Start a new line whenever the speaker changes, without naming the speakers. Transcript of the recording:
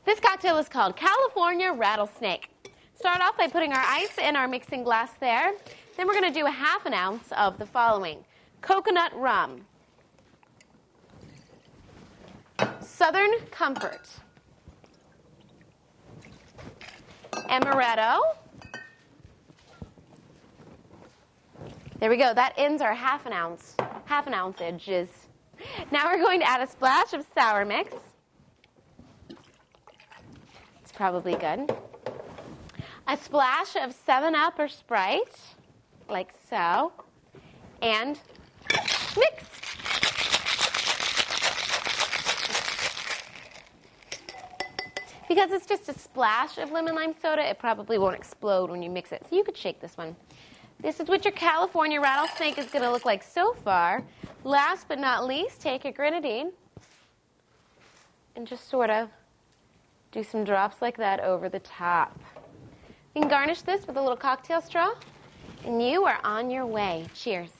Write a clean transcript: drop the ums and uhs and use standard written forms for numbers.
This cocktail is called California Rattle Snake. Start off by putting our ice in our mixing glass there. Then we're going to do a ½ ounce of the following: coconut rum, Southern Comfort, amaretto. There we go. That ends our ½ ounce, ounceage. Now we're going to add a splash of sour mix. It's probably good. A splash of 7-Up or Sprite, like so, and mix. Because it's just a splash of lemon lime soda, it probably won't explode when you mix it. So you could shake this one. This is what your California Rattlesnake is going to look like so far. Last but not least, take your grenadine and just sort of do some drops like that over the top. You can garnish this with a little cocktail straw, and you are on your way. Cheers.